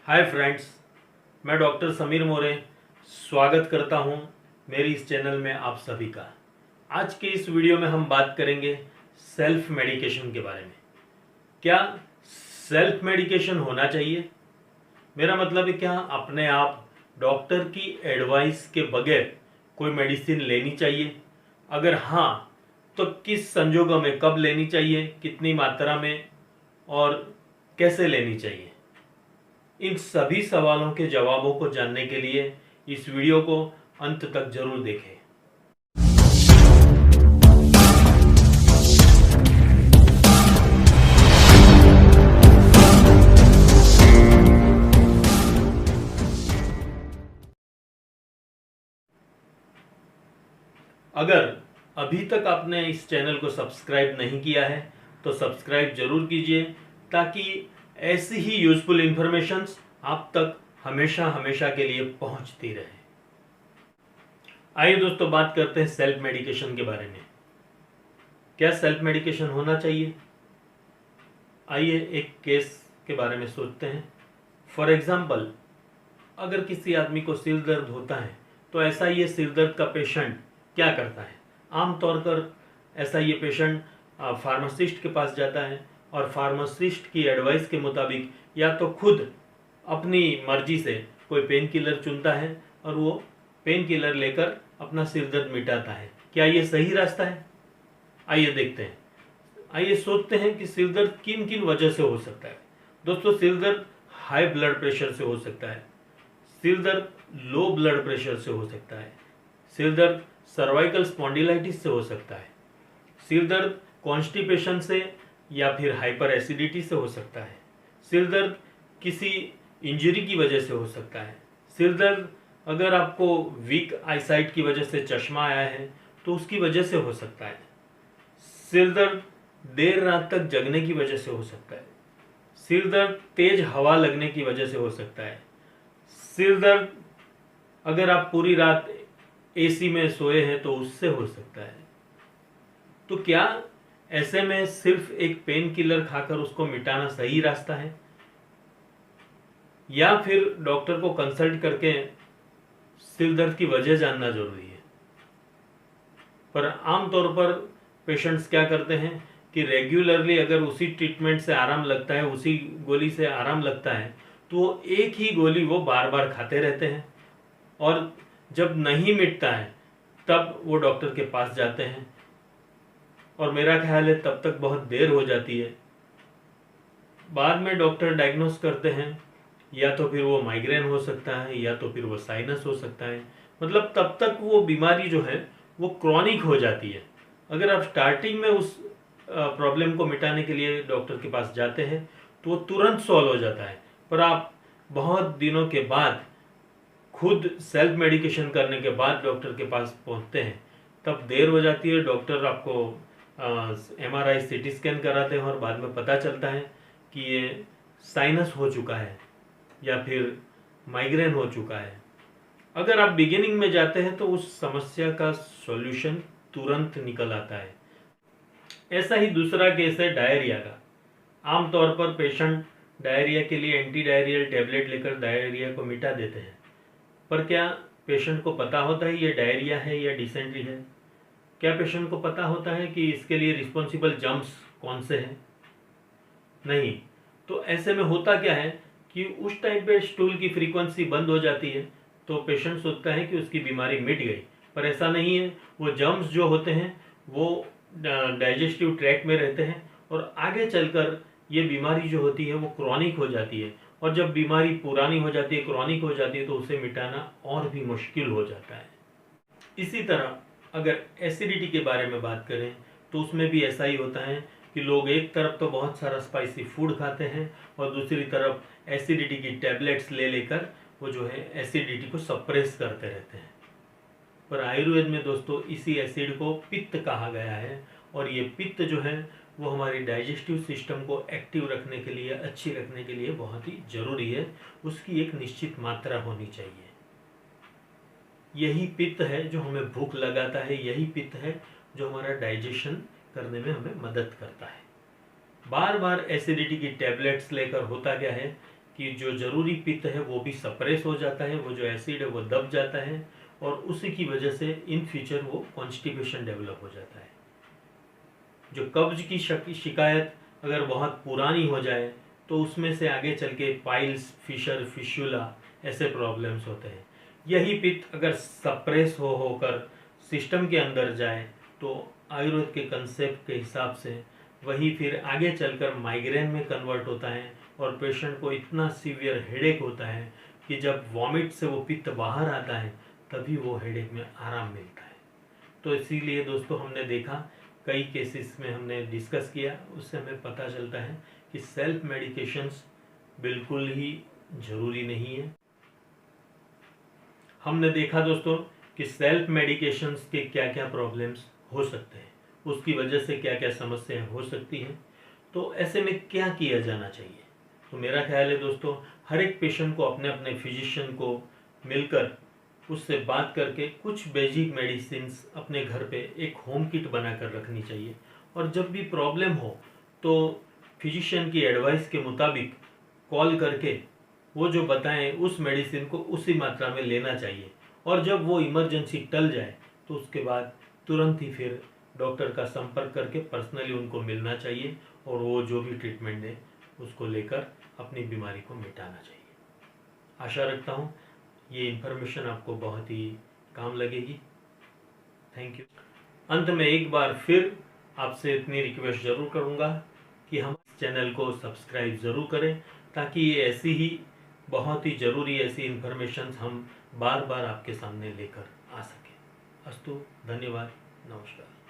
Hi friends, मैं doctor Sameer मोरे स्वागत करता हूं मेरी इस चैनल में आप सभी का। आज के इस वीडियो में हम बात करेंगे सेल्फ मेडिकेशन के बारे में। क्या सेल्फ मेडिकेशन होना चाहिए? मेरा मतलब है, क्या अपने आप डॉक्टर की एडवाइस के बगैर कोई मेडिसिन लेनी चाहिए? अगर हाँ, तो किस संजोगों में कब लेनी चाहिए, कितनी मात्रा में और कैसे लेनी चाहिए? इन सभी सवालों के जवाबों को जानने के लिए इस वीडियो को अंत तक जरूर देखें। अगर अभी तक आपने इस चैनल को सब्सक्राइब नहीं किया है तो सब्सक्राइब जरूर कीजिए, ताकि ऐसी ही यूजफुल इंफॉर्मेशंस आप तक हमेशा हमेशा के लिए पहुंचती रहे। आइए दोस्तों, बात करते हैं सेल्फ मेडिकेशन के बारे में। क्या सेल्फ मेडिकेशन होना चाहिए? आइए एक केस के बारे में सोचते हैं। फॉर एग्जाम्पल, अगर किसी आदमी को सिर दर्द होता है तो ऐसा ये सिर दर्द का पेशेंट क्या करता है? आमतौर पर ऐसा ये पेशेंट फार्मासिस्ट के पास जाता है और फार्मासिस्ट की एडवाइस के मुताबिक या तो खुद अपनी मर्जी से कोई पेन किलर चुनता है और वो पेन किलर लेकर अपना सिर दर्द मिटाता है। क्या ये सही रास्ता है? आइए देखते हैं। आइए सोचते हैं कि सिर दर्द किन किन वजह से हो सकता है। दोस्तों, सिर दर्द हाई ब्लड प्रेशर से हो सकता है, सिर दर्द लो ब्लड प्रेशर से हो सकता है, सिर दर्द सर्वाइकल स्पॉन्डिलाइटिस से हो सकता है, सिर दर्द कॉन्स्टिपेशन से या फिर हाइपर एसिडिटी से हो सकता है, सिर दर्द किसी इंजरी की वजह से हो सकता है, सिर दर्द अगर आपको वीक आईसाइट की वजह से चश्मा आया है तो उसकी वजह से हो सकता है, सिर दर्द देर रात तक जगने की वजह से हो सकता है, सिर दर्द तेज हवा लगने की वजह से हो सकता है, सिर दर्द अगर आप पूरी रात एसी में सोए हैं तो उससे हो सकता है। तो क्या ऐसे में सिर्फ एक पेन किलर खाकर उसको मिटाना सही रास्ता है, या फिर डॉक्टर को कंसल्ट करके सिर दर्द की वजह जानना जरूरी है? पर आमतौर पर पेशेंट्स क्या करते हैं कि रेगुलरली अगर उसी ट्रीटमेंट से आराम लगता है, उसी गोली से आराम लगता है, तो एक ही गोली वो बार बार खाते रहते हैं और जब नहीं मिटता है तब वो डॉक्टर के पास जाते हैं और मेरा ख्याल है तब तक बहुत देर हो जाती है। बाद में डॉक्टर डायग्नोस करते हैं, या तो फिर वो माइग्रेन हो सकता है या तो फिर वो साइनस हो सकता है। मतलब तब तक वो बीमारी जो है वो क्रॉनिक हो जाती है। अगर आप स्टार्टिंग में उस प्रॉब्लम को मिटाने के लिए डॉक्टर के पास जाते हैं तो वो तुरंत सॉल्व हो जाता है, पर आप बहुत दिनों के बाद खुद सेल्फ मेडिकेशन करने के बाद डॉक्टर के पास पहुंचते हैं तब देर हो जाती है। डॉक्टर आपको MRI CT स्कैन कराते हैं और बाद में पता चलता है कि ये साइनस हो चुका है या फिर माइग्रेन हो चुका है। अगर आप बिगिनिंग में जाते हैं तो उस समस्या का सॉल्यूशन तुरंत निकल आता है। ऐसा ही दूसरा केस है डायरिया का। आमतौर पर पेशेंट डायरिया के लिए एंटी डायरियल टैबलेट लेकर डायरिया को मिटा देते हैं, पर क्या पेशेंट को पता होता है ये डायरिया है या डिसेंट्री है? क्या पेशेंट को पता होता है कि इसके लिए रिस्पॉन्सिबल जर्म्स कौन से हैं? नहीं। तो ऐसे में होता क्या है कि उस टाइम पे स्टूल की फ्रीक्वेंसी बंद हो जाती है तो पेशेंट सोचता है कि उसकी बीमारी मिट गई, पर ऐसा नहीं है। वो जर्म्स जो होते हैं वो डाइजेस्टिव ट्रैक्ट में रहते हैं और आगे चलकर ये बीमारी जो होती है वो क्रॉनिक हो जाती है, और जब बीमारी पुरानी हो जाती है, क्रॉनिक हो जाती है, तो उसे मिटाना और भी मुश्किल हो जाता है। इसी तरह अगर एसिडिटी के बारे में बात करें तो उसमें भी ऐसा ही होता है कि लोग एक तरफ तो बहुत सारा स्पाइसी फूड खाते हैं और दूसरी तरफ एसिडिटी की टैबलेट्स ले लेकर वो जो है एसिडिटी को सप्रेस करते रहते हैं। पर आयुर्वेद में दोस्तों इसी एसिड को पित्त कहा गया है, और ये पित्त जो है वो हमारी डाइजेस्टिव सिस्टम को एक्टिव रखने के लिए, अच्छी रखने के लिए बहुत ही जरूरी है। उसकी एक निश्चित मात्रा होनी चाहिए। यही पित्त है जो हमें भूख लगाता है, यही पित्त है जो हमारा डाइजेशन करने में हमें मदद करता है। बार बार एसिडिटी की टैबलेट्स लेकर होता क्या है कि जो जरूरी पित्त है वो भी सप्रेस हो जाता है, वो जो एसिड है वो दब जाता है, और उसी की वजह से इन फ्यूचर वो कॉन्स्टिपेशन डेवलप हो जाता है। जो कब्ज की शिकायत अगर बहुत पुरानी हो जाए तो उसमें से आगे चल के पाइल्स, फिशर, फिशुला ऐसे प्रॉब्लम्स होते हैं। यही पित्त अगर सप्रेस होकर सिस्टम के अंदर जाए तो आयुर्वेद के कंसेप्ट के हिसाब से वही फिर आगे चलकर माइग्रेन में कन्वर्ट होता है, और पेशेंट को इतना सीवियर हेडेक होता है कि जब वॉमिट से वो पित्त बाहर आता है तभी वो हेडेक में आराम मिलता है। तो इसीलिए दोस्तों हमने देखा, कई केसेस में हमने डिस्कस किया, उससे हमें पता चलता है कि सेल्फ मेडिकेशंस बिल्कुल ही ज़रूरी नहीं है। हमने देखा दोस्तों कि सेल्फ मेडिकेशंस के क्या क्या प्रॉब्लम्स हो सकते हैं, उसकी वजह से क्या क्या समस्याएं हो सकती हैं। तो ऐसे में क्या किया जाना चाहिए? तो मेरा ख्याल है दोस्तों, हर एक पेशेंट को अपने अपने फिजिशियन को मिलकर उससे बात करके कुछ बेसिक मेडिसिन्स अपने घर पे एक होम किट बनाकर रखनी चाहिए, और जब भी प्रॉब्लम हो तो फिजिशियन की एडवाइस के मुताबिक कॉल करके वो जो बताएं उस मेडिसिन को उसी मात्रा में लेना चाहिए, और जब वो इमरजेंसी टल जाए तो उसके बाद तुरंत ही फिर डॉक्टर का संपर्क करके पर्सनली उनको मिलना चाहिए, और वो जो भी ट्रीटमेंट दें उसको लेकर अपनी बीमारी को मिटाना चाहिए। आशा रखता हूँ ये इन्फॉर्मेशन आपको बहुत ही काम लगेगी। Thank you. अंत में एक बार फिर आपसे इतनी रिक्वेस्ट ज़रूर करूँगा कि हम इस चैनल को सब्सक्राइब ज़रूर करें, ताकि ये ऐसी ही बहुत ही ज़रूरी ऐसी इन्फॉर्मेशन हम बार बार आपके सामने लेकर आ सकें। अस्तु, धन्यवाद, नमस्कार।